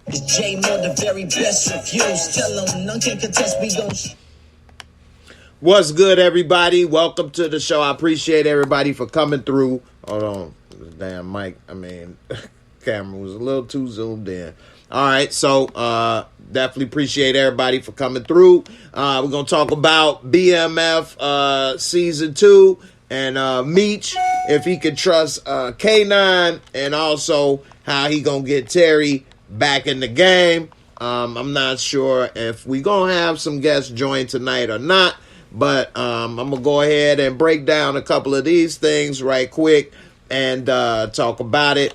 It's J Moore, the very best reviews. Tell them none can contest, we gon' What's good, everybody? Welcome to the show. I appreciate everybody for coming through. Hold on. Damn mic. Camera was a little too zoomed in. All right, so definitely appreciate everybody for coming through. We're going to talk about BMF Season 2 and Meech, if he could trust K9, and also how he going to get Terry back in the game. I'm not sure if we going to have some guests join tonight or not, but I'm going to go ahead and break down a couple of these things right quick and talk about it.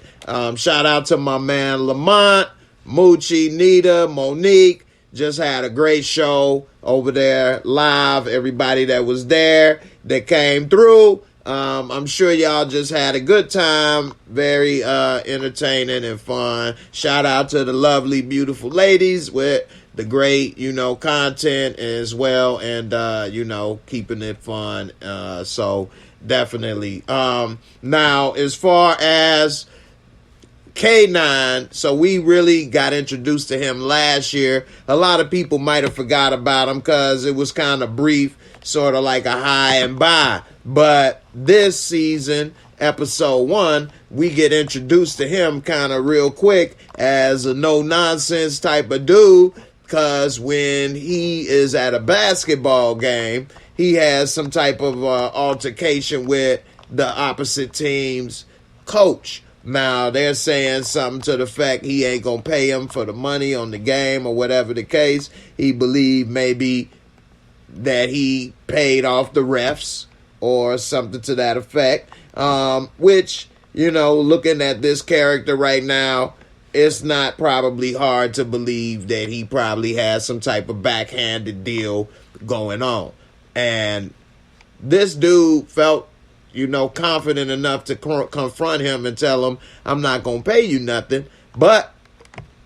Shout out to my man Lamont, Moochie, Nita, Monique. Just had a great show over there live. Everybody that was there that came through. I'm sure y'all just had a good time. Very entertaining and fun. Shout out to the lovely, beautiful ladies with the great, content as well, and keeping it fun. So definitely. Now, as far as K9, so we really got introduced to him last year. A lot of people might have forgot about him because it was kind of brief, sort of like a high and by. But this season, episode 1, we get introduced to him kind of real quick as a no-nonsense type of dude, because when he is at a basketball game, he has some type of altercation with the opposite team's coach. Now, they're saying something to the fact he ain't going to pay him for the money on the game or whatever the case. He believed maybe that he paid off the refs or something to that effect, which, looking at this character right now, it's not probably hard to believe that he probably has some type of backhanded deal going on. And this dude felt, confident enough to confront him and tell him, I'm not going to pay you nothing. But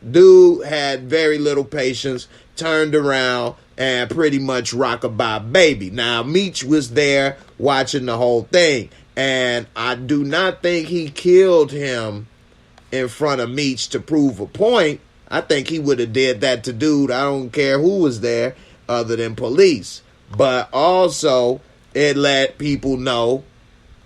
dude had very little patience, turned around, and pretty much rockabye baby. Now, Meech was there watching the whole thing, and I do not think he killed him in front of Meech to prove a point. I think he would have did that to dude. I don't care who was there other than police. But also, it let people know,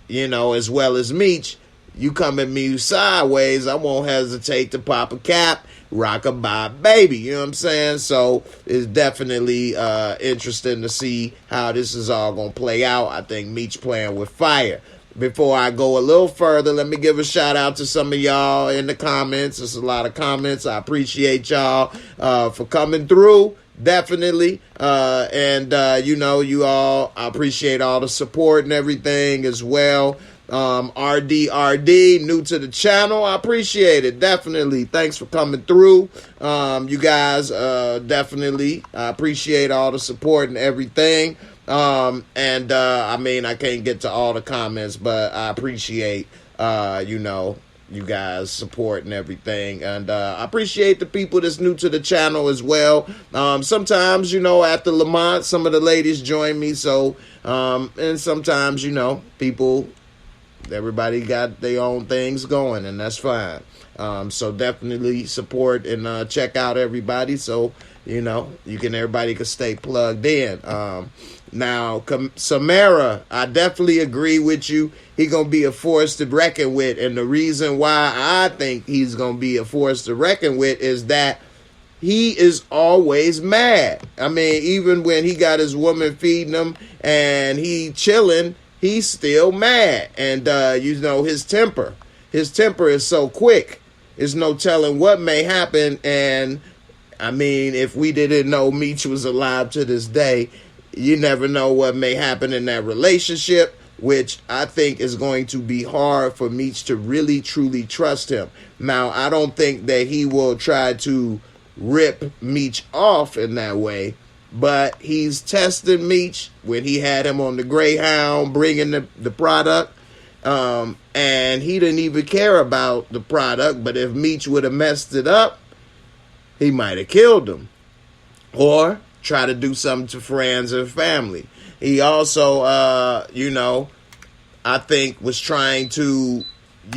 as well as Meech, you come at me sideways, I won't hesitate to pop a cap, rockabye baby, you know what I'm saying? So it's definitely interesting to see how this is all going to play out. I think Meech playing with fire. Before I go a little further, let me give a shout out to some of y'all in the comments. There's a lot of comments. I appreciate y'all for coming through. Definitely. You all, I appreciate all the support and everything as well. RDRD, new to the channel. I appreciate it. Definitely. Thanks for coming through. You guys, definitely. I appreciate all the support and everything. I can't get to all the comments, but I appreciate, you guys' support and everything. And I appreciate the people that's new to the channel as well. Sometimes, after Lamont, some of the ladies join me. So, and sometimes, everybody got their own things going, and that's fine. So definitely support and check out everybody. So, everybody can stay plugged in. Now, Samara, I definitely agree with you. He going to be a force to reckon with. And the reason why I think he's going to be a force to reckon with is that he is always mad. I mean, even when he got his woman feeding him and he chilling, he's still mad. And, his temper is so quick. There's no telling what may happen. And, if we didn't know Meech was alive to this day, you never know what may happen in that relationship, which I think is going to be hard for Meech to really, truly trust him. Now, I don't think that he will try to rip Meech off in that way, but he's testing Meech when he had him on the Greyhound bringing the product, and he didn't even care about the product, but if Meech would have messed it up, he might have killed him. Or try to do something to friends and family. He also, I think was trying to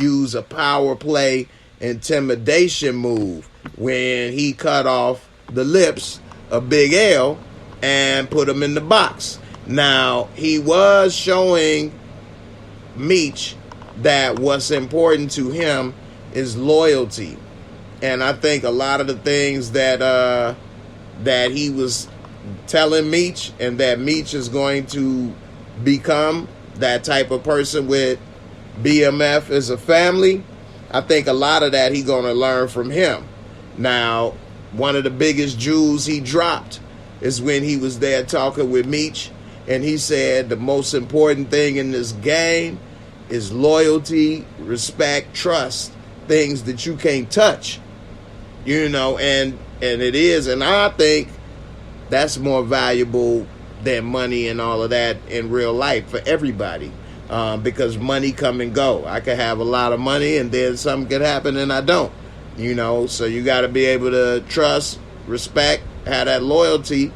use a power play intimidation move when he cut off the lips of Big L and put him in the box. Now, he was showing Meech that what's important to him is loyalty. And I think a lot of the things that that he was telling Meech, and that Meech is going to become that type of person with BMF as a family, I think a lot of that he's going to learn from him. Now, one of the biggest jewels he dropped is when he was there talking with Meech, and he said the most important thing in this game is loyalty, respect, trust, things that you can't touch. You know, and it is, and I think that's more valuable than money and all of that in real life for everybody, because money come and go. I could have a lot of money and then something could happen and I don't, you know. So you got to be able to trust, respect, have that loyalty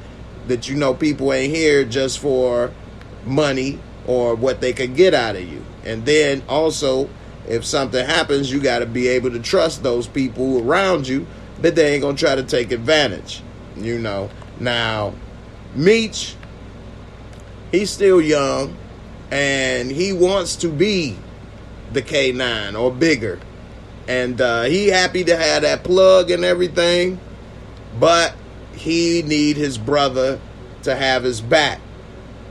that, you know, people ain't here just for money or what they could get out of you. And then also, if something happens, you got to be able to trust those people around you that they ain't going to try to take advantage, you know. Now, Meech, he's still young, and he wants to be the K9 or bigger. And he happy to have that plug and everything, but he need his brother to have his back.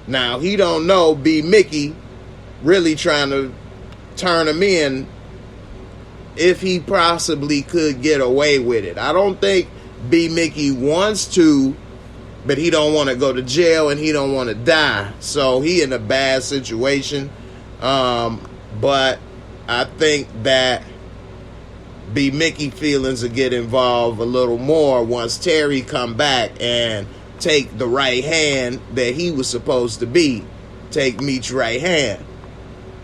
Now, he don't know B. Mickey really trying to turn him in if he possibly could get away with it. I don't think B. Mickey wants to, but he don't want to go to jail and he don't want to die. So he in a bad situation. But I think that B. Mickey feelings will get involved a little more once Terry come back and take the right hand that he was supposed to be. Take Meech's right hand.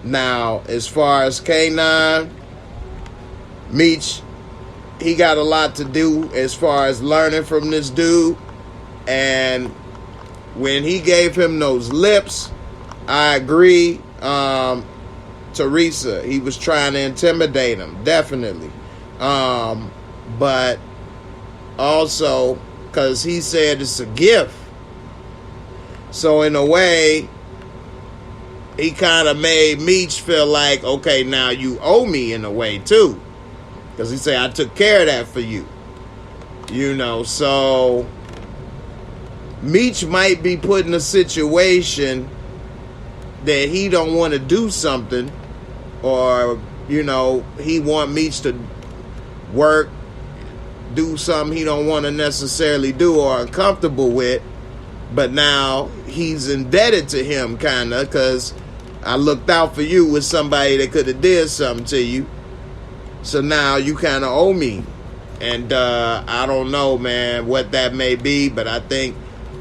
Now, as far as K9, Meech, he got a lot to do as far as learning from this dude. And when he gave him those lips, I agree. Teresa, he was trying to intimidate him, definitely. But also, because he said it's a gift. So in a way, he kind of made Meech feel like, okay, now you owe me in a way too. Because he said, I took care of that for you. You know, so Meech might be put in a situation that he don't want to do something, or, you know, he want Meech to work, do something he don't want to necessarily do or uncomfortable with, but now he's indebted to him kind of, because I looked out for you with somebody that could have did something to you. So now you kind of owe me. And I don't know, man, what that may be. But I think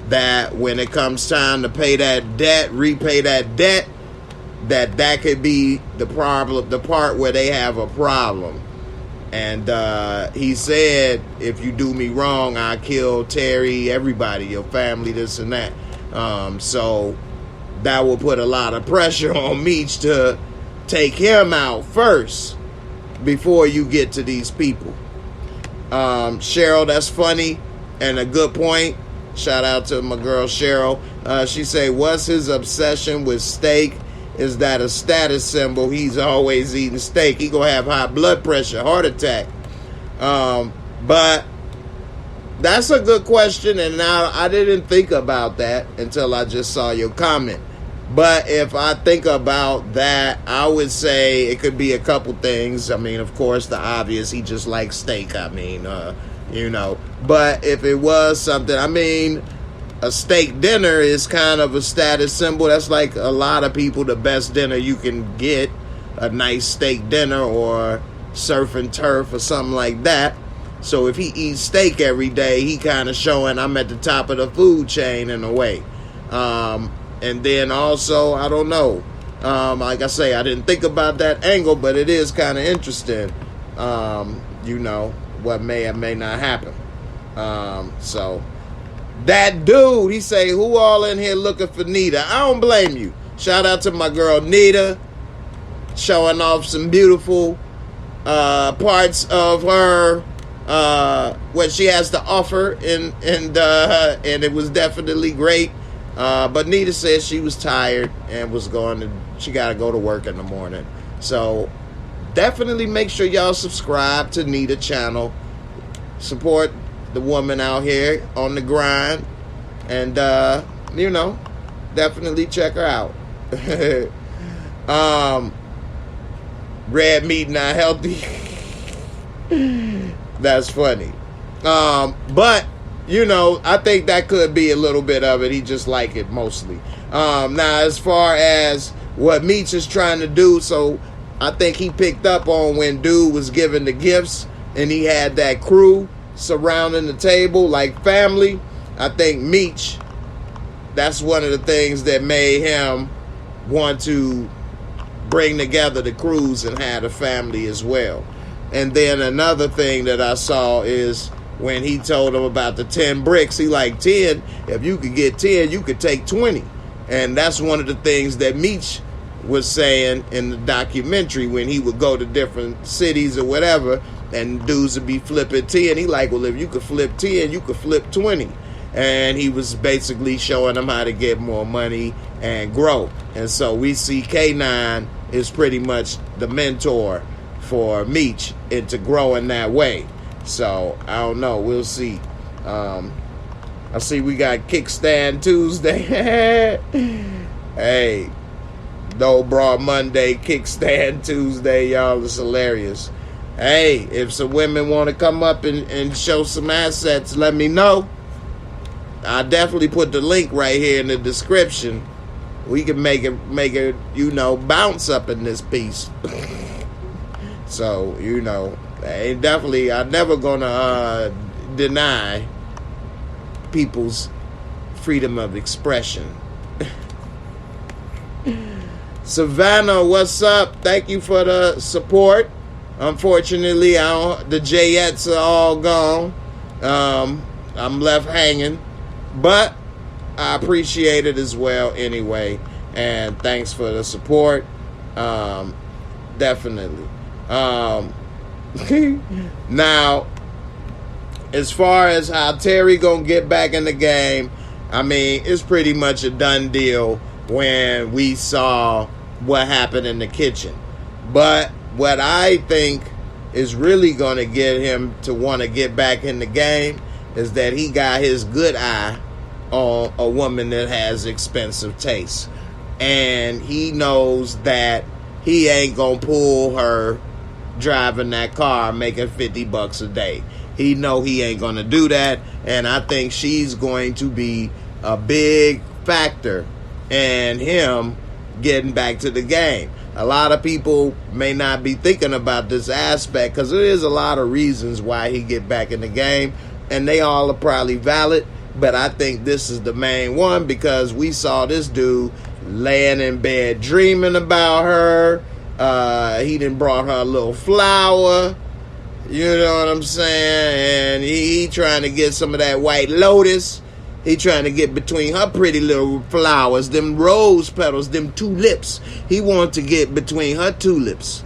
that when it comes time to pay that debt, repay that debt, that could be the problem, the part where they have a problem. And he said, if you do me wrong, I kill Terry, everybody, your family, this and that. So that will put a lot of pressure on Meech to take him out first before you get to these people. Cheryl, that's funny and a good point. Shout out to my girl Cheryl. She say, what's his obsession with steak? Is that a status symbol? He's always eating steak. He gonna have high blood pressure, heart attack. But that's a good question, and now I didn't think about that until I just saw your comment. But if I think about that, I would say it could be a couple things. I mean, of course, the obvious, he just likes steak. I mean, you know. But if it was something, I mean, a steak dinner is kind of a status symbol. That's like a lot of people, the best dinner you can get, a nice steak dinner or surf and turf or something like that. So if he eats steak every day, he kind of showing I'm at the top of the food chain in a way. And then also, I don't know. Like I say, I didn't think about that angle, but it is kind of interesting. You know, what may or may not happen. So, that dude, he say, who all in here looking for Nita? I don't blame you. Shout out to my girl Nita, showing off some beautiful parts of her what she has to offer, and it was definitely great. But Nita said she was tired and she got to go to work in the morning. So definitely make sure y'all subscribe to Nita channel. Support the woman out here on the grind, and definitely check her out. Red meat not healthy. That's funny. But I think that could be a little bit of it. He just like it mostly. Now, as far as what Meech is trying to do, so I think he picked up on when dude was giving the gifts and he had that crew surrounding the table like family. I think Meech, that's one of the things that made him want to bring together the crews and have a family as well. And then another thing that I saw is when he told him about the 10 bricks, he like 10. If you could get 10, you could take 20. And that's one of the things that Meech was saying in the documentary when he would go to different cities or whatever, and dudes would be flipping 10. He like, well, if you could flip 10, you could flip 20. And he was basically showing them how to get more money and grow. And so we see K9 is pretty much the mentor for Meech into growing that way. So I don't know, we'll see. I see we got Kickstand Tuesday. Hey, No Bra Monday, Kickstand Tuesday, y'all. It's hilarious. Hey, if some women want to come up and show some assets, let me know. I definitely put the link right here in the description. We can make it bounce up in this piece. So, I'm never gonna deny people's freedom of expression. Savannah, what's up? Thank you for the support. Unfortunately, the Jayettes are all gone. I'm left hanging, but I appreciate it as well anyway. And thanks for the support. Definitely. Now, as far as how Terry gonna get back in the game, I mean, it's pretty much a done deal when we saw what happened in the kitchen. But what I think is really gonna get him to want to get back in the game is that he got his good eye on a woman that has expensive taste. And he knows that he ain't gonna pull her driving that car making $50 a day. He know he ain't gonna do that, and I think she's going to be a big factor in him getting back to the game. A lot of people may not be thinking about this aspect because there is a lot of reasons why he get back in the game, and they all are probably valid, but I think this is the main one because we saw this dude laying in bed dreaming about her. He done brought her a little flower, you know what I'm saying, and he trying to get some of that White Lotus. He trying to get between her pretty little flowers, them rose petals, them tulips. He want to get between her tulips.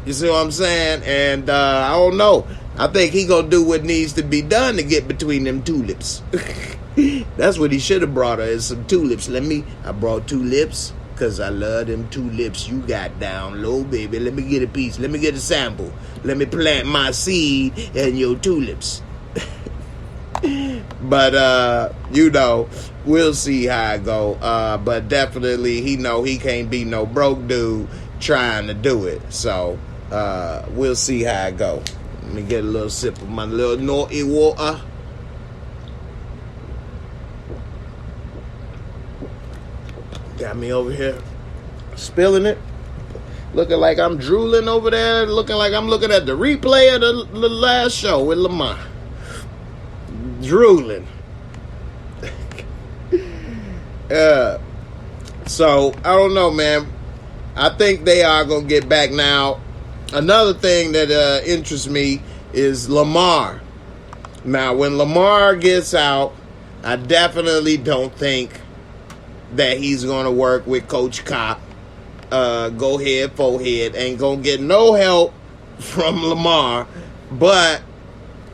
You see what I'm saying? And I don't know. I think he gonna do what needs to be done to get between them tulips. That's what he should have brought her, is some tulips. I brought tulips because I love them tulips you got down low, baby. Let me get a piece. Let me get a sample. Let me plant my seed in your tulips. But, we'll see how it go. But definitely, he know he can't be no broke dude trying to do it. So, we'll see how it go. Let me get a little sip of my little naughty water. Got me over here spilling it. Looking like I'm drooling over there. Looking like I'm looking at the replay of the last show with Lamar. Drooling. So, I don't know, man. I think they are going to get back now. Another thing that interests me is Lamar. Now, when Lamar gets out, I definitely don't think that he's going to work with Coach Cop. Go head, forehead. Ain't going to get no help from Lamar, but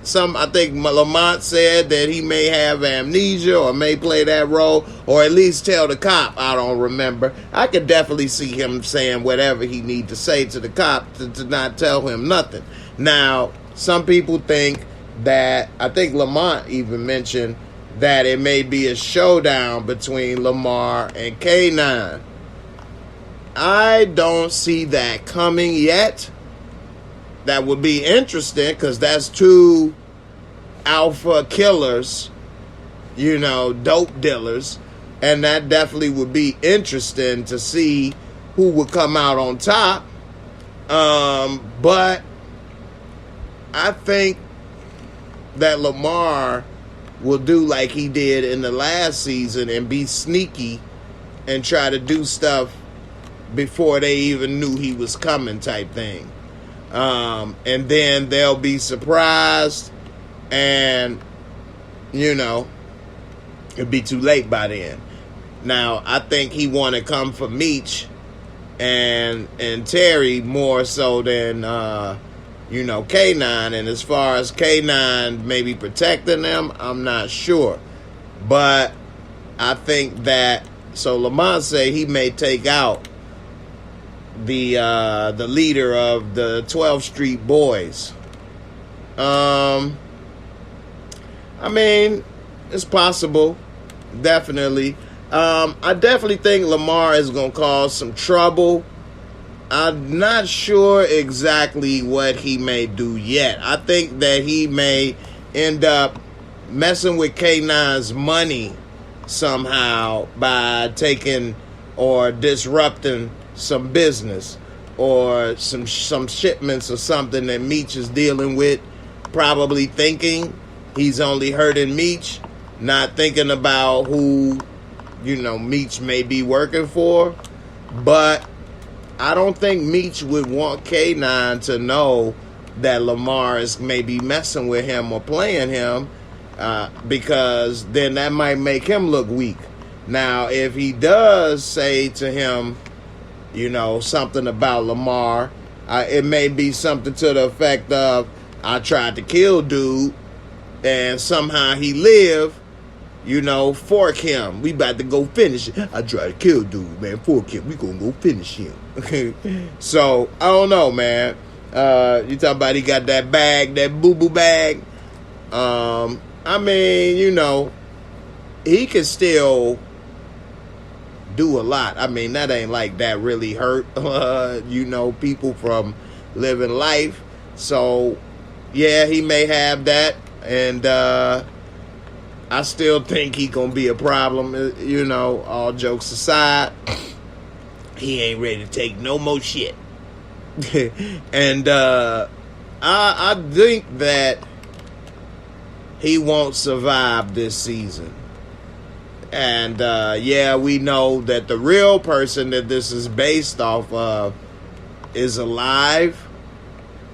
I think Lamont said that he may have amnesia or may play that role, or at least tell the cop, I don't remember. I could definitely see him saying whatever he need to say to the cop to not tell him nothing. Now, some people think that, I think Lamont even mentioned that it may be a showdown between Lamar and K9. I don't see that coming yet. That would be interesting because that's two alpha killers, dope dealers. And that definitely would be interesting to see who would come out on top. But I think that Lamar will do like he did in the last season and be sneaky and try to do stuff before they even knew he was coming type thing. And then they'll be surprised and, it'll be too late by then. Now, I think he want to come for Meech and Terry more so than, K9. And as far as K9 maybe protecting them, I'm not sure. But I think that, so Lamont say he may take out the leader of the 12th Street Boys. I mean, it's possible. Definitely. I definitely think Lamar is going to cause some trouble. I'm not sure exactly what he may do yet. I think that he may end up messing with K9's money somehow by taking or disrupting some business or some shipments or something that Meech is dealing with, probably thinking he's only hurting Meech, not thinking about who, Meech may be working for. But I don't think Meech would want K9 to know that Lamar is maybe messing with him or playing him, because then that might make him look weak. Now, if he does say to him, something about Lamar, it may be something to the effect of, I tried to kill dude and somehow he lived, fork him. We about to go finish it. I tried to kill dude, man. Fork him. We gonna go finish him. So, I don't know, man. You talking about he got that bag, that boo-boo bag. I mean, he can still do a lot. I mean, that ain't like that really hurt, people from living life. So, yeah, he may have that. And I still think he gonna be a problem, all jokes aside. He ain't ready to take no more shit. And I think that he won't survive this season. And we know that the real person that this is based off of is alive.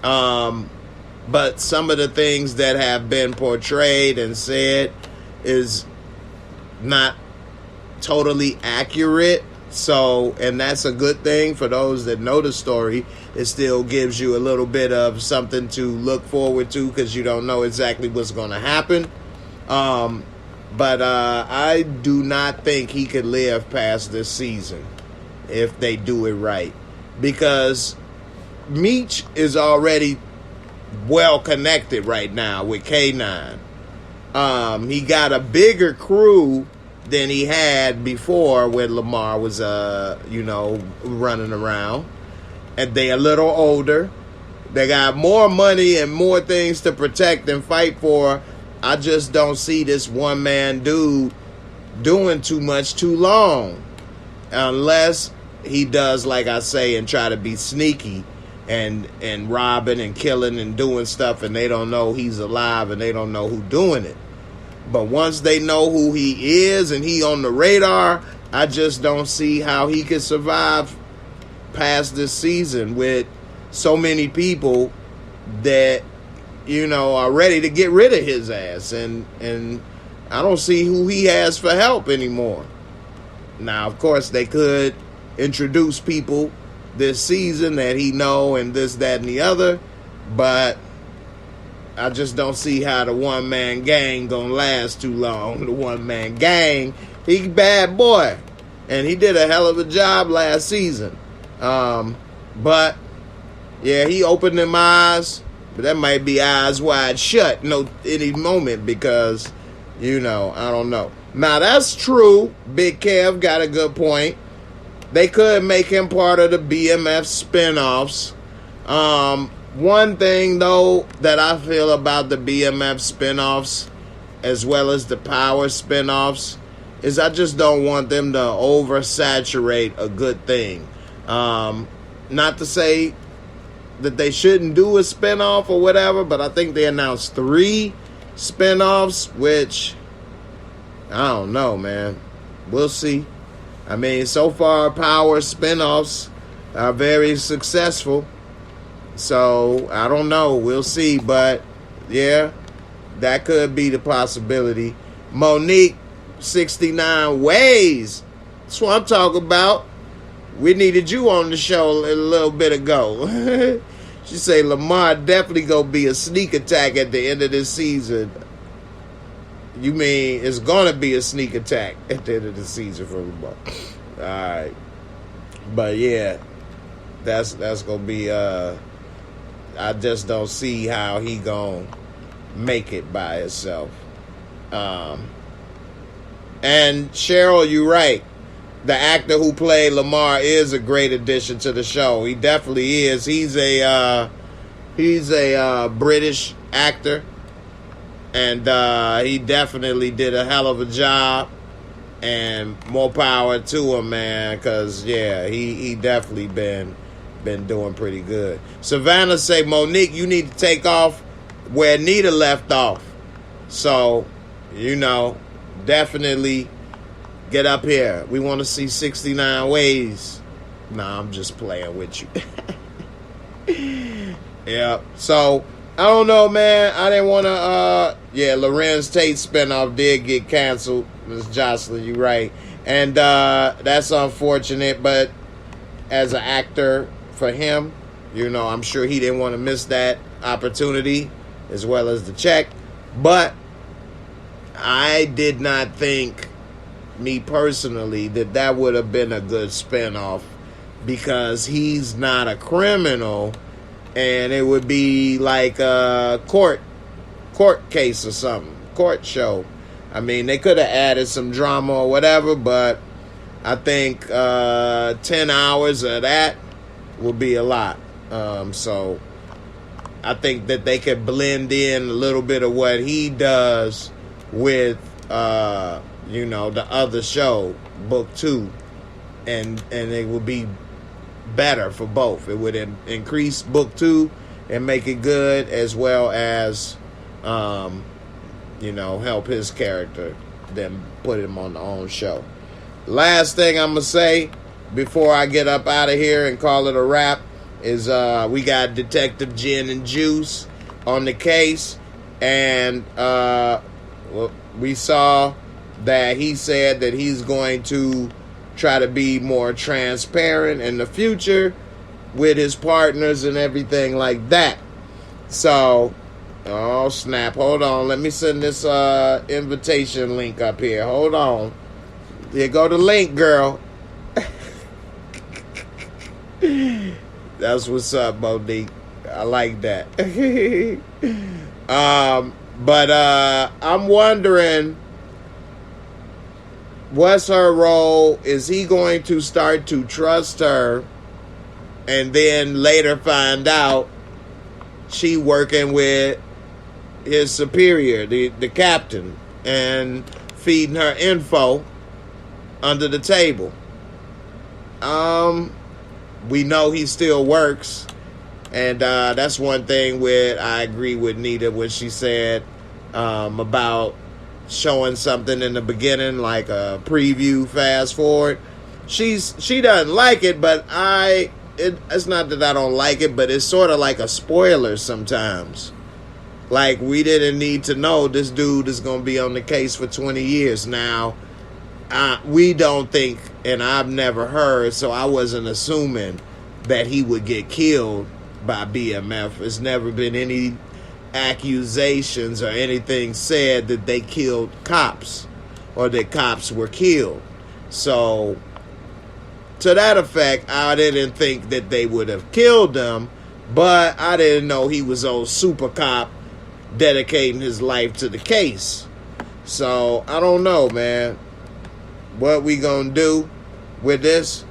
But some of the things that have been portrayed and said is not totally accurate. So, and that's a good thing for those that know the story. It still gives you a little bit of something to look forward to because you don't know exactly what's going to happen. But I do not think he could live past this season if they do it right. Because Meech is already well connected right now with K9. He got a bigger crew than he had before when Lamar was, running around. And they a little older. They got more money and more things to protect and fight for. I just don't see this one-man dude doing too much too long. Unless he does, like I say, and try to be sneaky and robbing and killing and doing stuff and they don't know he's alive and they don't know who's doing it. But once they know who he is and he on the radar, I just don't see how he could survive past this season with so many people that, are ready to get rid of his ass. And I don't see who he has for help anymore. Now, of course, they could introduce people this season that he know and this, that, and the other. but I just don't see how the one-man gang gonna last too long. The one-man gang, he bad boy, and he did a hell of a job last season. But yeah, he opened them eyes, but that might be eyes wide shut any moment, because I don't know. Now that's true. Big Kev got a good point. They could make him part of the BMF spinoffs. One thing, though, that I feel about the BMF spinoffs, as well as the Power spinoffs, is I just don't want them to oversaturate a good thing. Not to say that they shouldn't do a spinoff or whatever, but I think they announced 3 spinoffs, which, I don't know, man. We'll see. I mean, so far, Power spinoffs are very successful. So, I don't know. We'll see. But, yeah, that could be the possibility. Monique, 69 Ways. That's what I'm talking about. We needed you on the show a little bit ago. She say Lamar definitely going to be a sneak attack at the end of this season. You mean it's going to be a sneak attack at the end of the season for Lamar. All right. But, yeah, that's going to be... I just don't see how he gonna make it by himself. And Cheryl, you're right. The actor who played Lamar is a great addition to the show. He definitely is. He's a British actor, and he definitely did a hell of a job. And more power to him, man. Cause yeah, he definitely been doing pretty good. Savannah say, Monique, you need to take off where Nita left off. So, definitely get up here. We want to see 69 Ways. Nah, I'm just playing with you. Yeah. So, I don't know, man. I didn't want to, Lorenz Tate spinoff did get canceled. Ms. Jocelyn, you right. And that's unfortunate, but as an actor, for him, I'm sure he didn't want to miss that opportunity as well as the check. But I did not think, me personally, that would have been a good spinoff, because he's not a criminal, and it would be like a court case or something, court show. I mean, they could have added some drama or whatever, but I think 10 hours of that will be a lot. So I think that they could blend in a little bit of what he does with the other show, Book 2, and it would be better for both. It would increase Book 2 and make it good, as well as help his character, then put him on the own show. Last thing I'm gonna say before I get up out of here and call it a wrap is we got Detective Gin and Juice on the case, and we saw that he said that he's going to try to be more transparent in the future with his partners and everything like that. So, oh snap, hold on, let me send this invitation link up here. Hold on. Here go the link, girl. That's what's up, Monique. I like that. But I'm wondering, what's her role? Is he going to start to trust her and then later find out she working with his superior, the captain, and feeding her info under the table? We know he still works, and that's one thing where I agree with Nita when she said about showing something in the beginning, like a preview, fast forward. She doesn't like it, but it's not that I don't like it, but it's sort of like a spoiler sometimes. Like, we didn't need to know this dude is going to be on the case for 20 years now. We don't think, and I've never heard, so I wasn't assuming that he would get killed by BMF. There's never been any accusations or anything said that they killed cops or that cops were killed. So, to that effect, I didn't think that they would have killed them, but I didn't know he was old super cop dedicating his life to the case. So, I don't know, man, what we gonna do with this.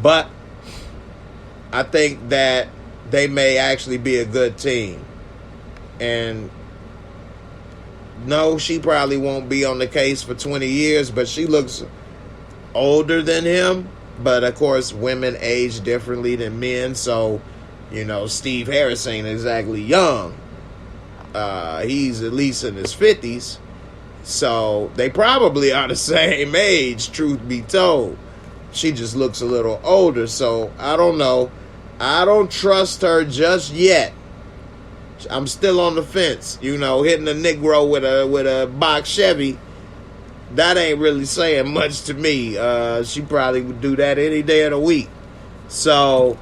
But I think that they may actually be a good team. And no, she probably won't be on the case for 20 years, but she looks older than him. But of course, women age differently than men. So, you know, Steve Harris ain't exactly young. He's at least in his 50s. So they probably are the same age, truth be told. She just looks a little older. So I don't know. I don't trust her just yet. I'm still on the fence. You know, hitting a Negro with a box Chevy, that ain't really saying much to me. She probably would do that any day of the week. So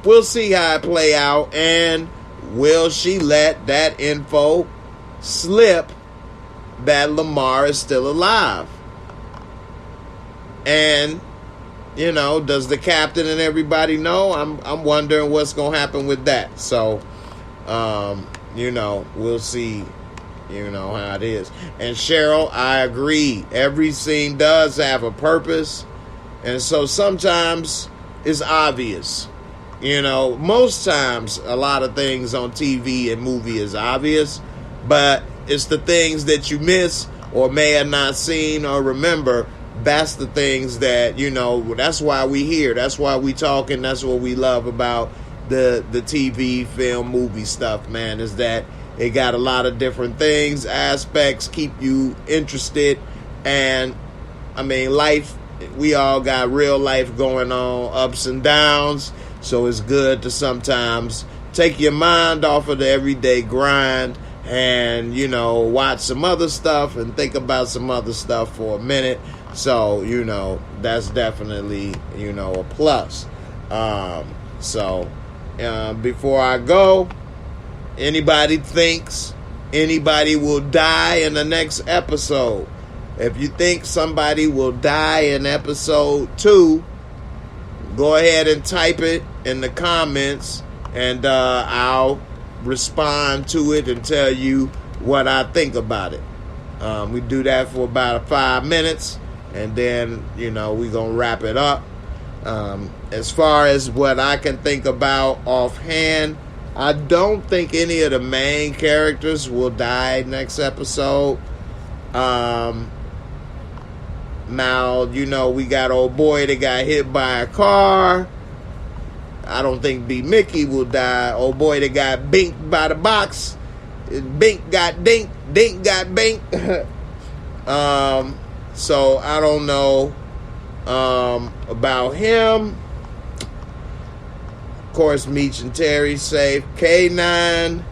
we'll see how it play out. And will she let that info slip that Lamar is still alive? And, you know, does the captain and everybody know? I'm wondering what's going to happen with that. So, you know, we'll see, you know, how it is. And Cheryl, I agree. Every scene does have a purpose. And so sometimes it's obvious. You know, most times a lot of things on TV and movie is obvious. But it's the things that you miss or may have not seen or remember. That's the things that, you know, that's why we here. That's why we talking. That's what we love about the TV, film, movie stuff, man, is that it got a lot of different things, aspects, keep you interested. And, I mean, life, we all got real life going on, ups and downs. So it's good to sometimes take your mind off of the everyday grind and, you know, watch some other stuff and think about some other stuff for a minute. So, you know, that's definitely, you know, a plus. Before I go, anybody thinks anybody will die in the next episode? If you think somebody will die in episode 2, go ahead and type it in the comments, and I'll respond to it and tell you what I think about it. We do that for about 5 minutes, and then, you know, we're going to wrap it up. As far as what I can think about offhand, I don't think any of the main characters will die next episode. Now, you know, we got old boy that got hit by a car. I don't think B. Mickey will die. Old boy that got binked by the box. Bink got dink. Dink got bink. So I don't know about him. Of course, Meech and Terry safe. K9.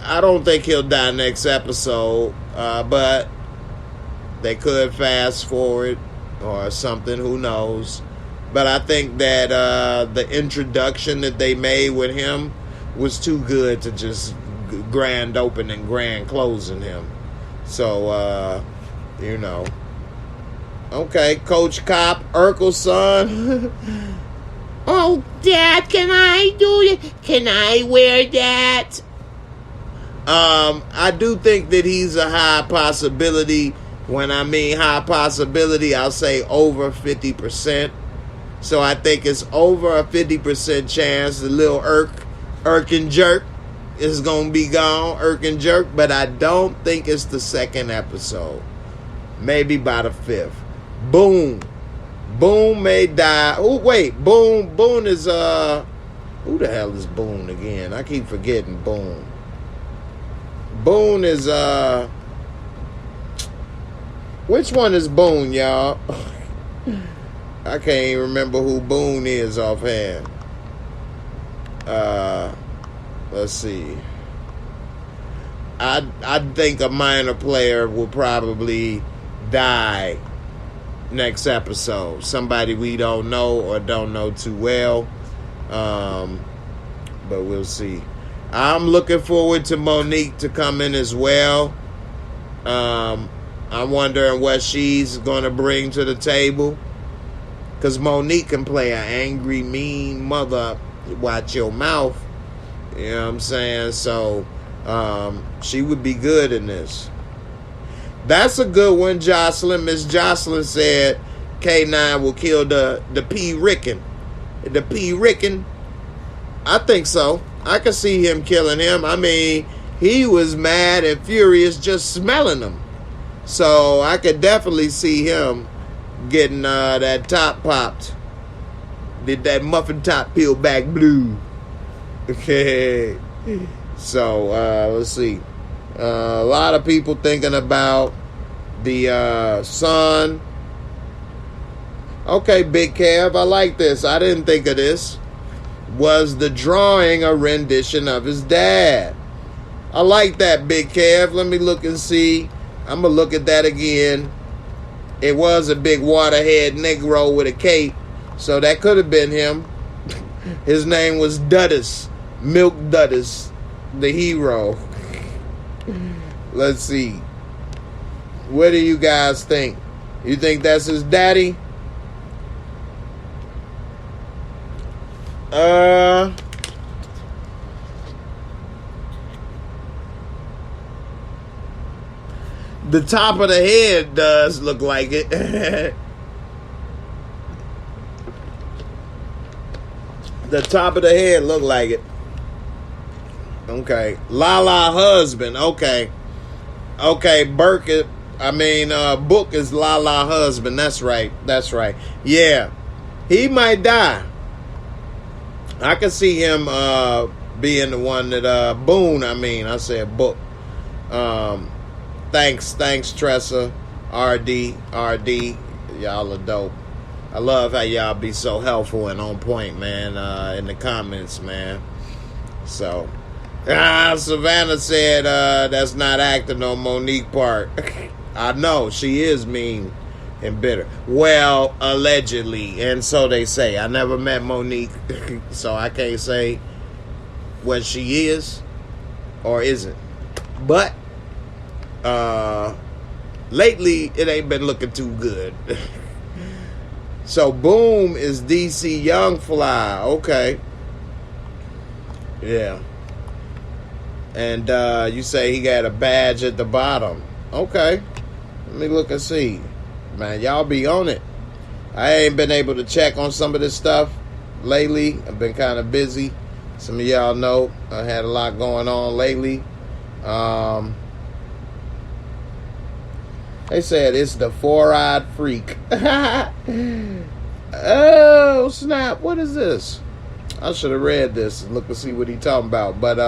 I don't think he'll die next episode, but they could fast forward or something. Who knows? But I think that the introduction that they made with him was too good to just grand open and grand closing him. So, you know. Okay, Coach Cop, Urkel's son. Oh, Dad, can I do it? Can I wear that? I do think that he's a high possibility. When I mean high possibility, I'll say over 50%. So I think it's over a 50% chance the little Irk and Jerk is going to be gone, Irk and Jerk, but I don't think it's the second episode. Maybe by the 5th. Boone may die. Oh, wait, Boone is, who the hell is Boone again? I keep forgetting Boone. Boone is, which one is Boone, y'all? I can't even remember who Boone is offhand. Let's see. I think a minor player will probably die next episode. Somebody we don't know or don't know too well. But we'll see. I'm looking forward to Monique to come in as well. I'm wondering what she's going to bring to the table. Because Monique can play an angry, mean mother. Watch your mouth. You know what I'm saying? So, she would be good in this. That's a good one, Jocelyn. Miss Jocelyn said K9 will kill the P. Ricken. The P. Ricken? I think so. I could see him killing him. I mean, he was mad and furious just smelling him. So I could definitely see him getting that top popped. Did that muffin top peel back blue. Okay. So let's see. A lot of people thinking about the son. Okay, Big Kev, I like this. I didn't think of this. Was the drawing a rendition of his dad? I like that, Big Kev. Let me look and see. I'm going to look at that again. It was a big waterhead Negro with a cape, so that could have been him. His name was Duddis. Milk Duddis, the hero. Let's see. What do you guys think? You think that's his daddy? The top of the head does look like it. The top of the head look like it. Okay. Lala husband. Okay. Okay, Book is Lala husband. That's right. That's right. Yeah. He might die. I can see him being the one that Boone, I said Book. Thanks Tressa, RD, y'all are dope. I love how y'all be so helpful and on point, man, in the comments, man. So Savannah said that's not acting on Monique part. I know she is mean and bitter. Well, allegedly, and so they say. I never met Monique, so I can't say what she is or isn't. But lately it ain't been looking too good. So Boom is DC Young Fly. Okay. Yeah. And you say he got a badge at the bottom. Okay. Let me look and see. Man, y'all be on it. I ain't been able to check on some of this stuff lately. I've been kind of busy. Some of y'all know I had a lot going on lately. They said it's the four-eyed freak. Oh, snap. What is this? I should have read this and look to see what he talking about. But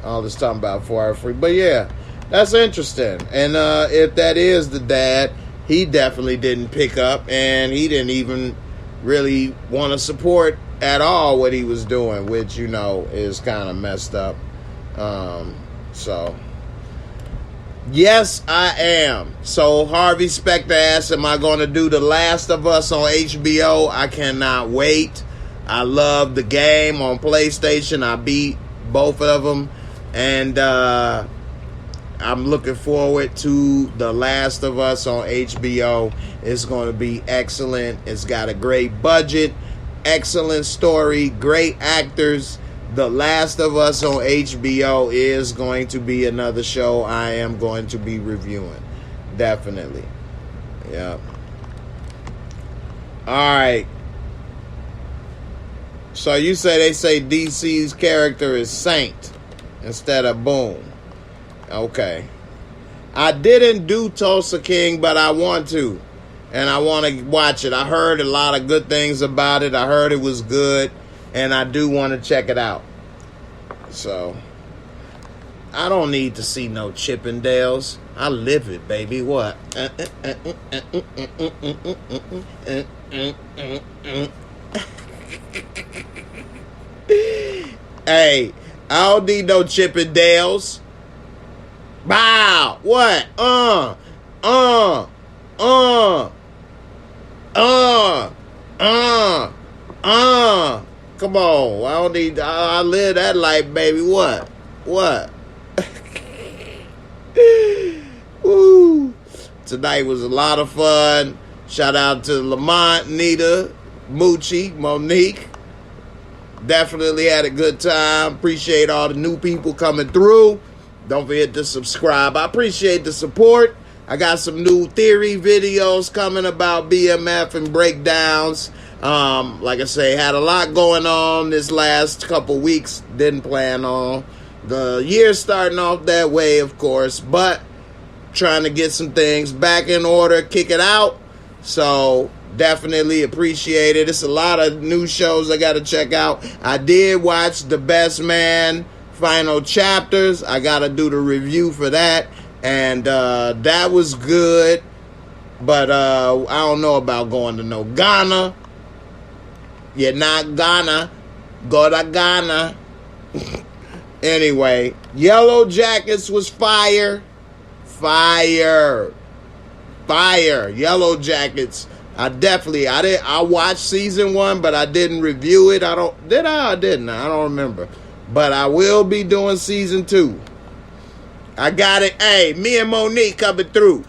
all this talking about four-eyed freak. But yeah, that's interesting. And if that is the dad, he definitely didn't pick up. And he didn't even really want to support at all what he was doing, which, you know, is kind of messed up. So... yes, I am. So Harvey Specter asked, am I going to do The Last of Us on HBO? I cannot wait. I love the game on PlayStation. I beat both of them. And I'm looking forward to The Last of Us on HBO. It's going to be excellent. It's got a great budget, excellent story, great actors. The Last of Us on HBO is going to be another show I am going to be reviewing. Definitely. Yeah. All right. So you say they say DC's character is Saint instead of Boom. Okay. I didn't do Tulsa King, but I want to. And I want to watch it. I heard a lot of good things about it. I heard it was good. And I do want to check it out. So, I don't need to see no Chippendales. I live it, baby. What? Hey, I don't need no Chippendales. Bow. What? Come on. I don't need, I live that life, baby. What? Woo. Tonight was a lot of fun. Shout out to Lamont, Nita, Moochie, Monique. Definitely had a good time. Appreciate all the new people coming through. Don't forget to subscribe. I appreciate the support. I got some new theory videos coming about BMF and breakdowns. Like I say, had a lot going on this last couple weeks. Didn't plan on the year starting off that way, of course, but trying to get some things back in order, kick it out. So definitely appreciate it. It's a lot of new shows I got to check out. I did watch The Best Man final chapters. I got to do the review for that. And that was good. But I don't know about going to no Ghana. You're not Ghana. Go to Ghana. Anyway, Yellow Jackets was fire. Fire. Yellow Jackets. I watched season 1, but I didn't review it. I didn't. I don't remember. But I will be doing season 2. I got it. Hey, me and Monique coming through.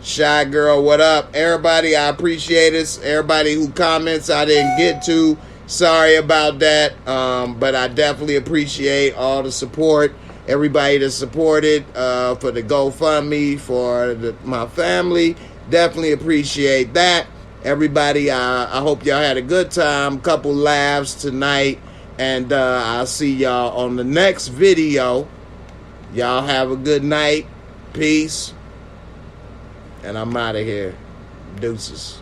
Shy girl, what up? Everybody, I appreciate it. Everybody who comments I didn't get to, sorry about that. But I definitely appreciate all the support. Everybody that supported for the GoFundMe for my family. Definitely appreciate that. Everybody, I hope y'all had a good time. Couple laughs tonight. And I'll see y'all on the next video. Y'all have a good night. Peace. And I'm out of here. Deuces.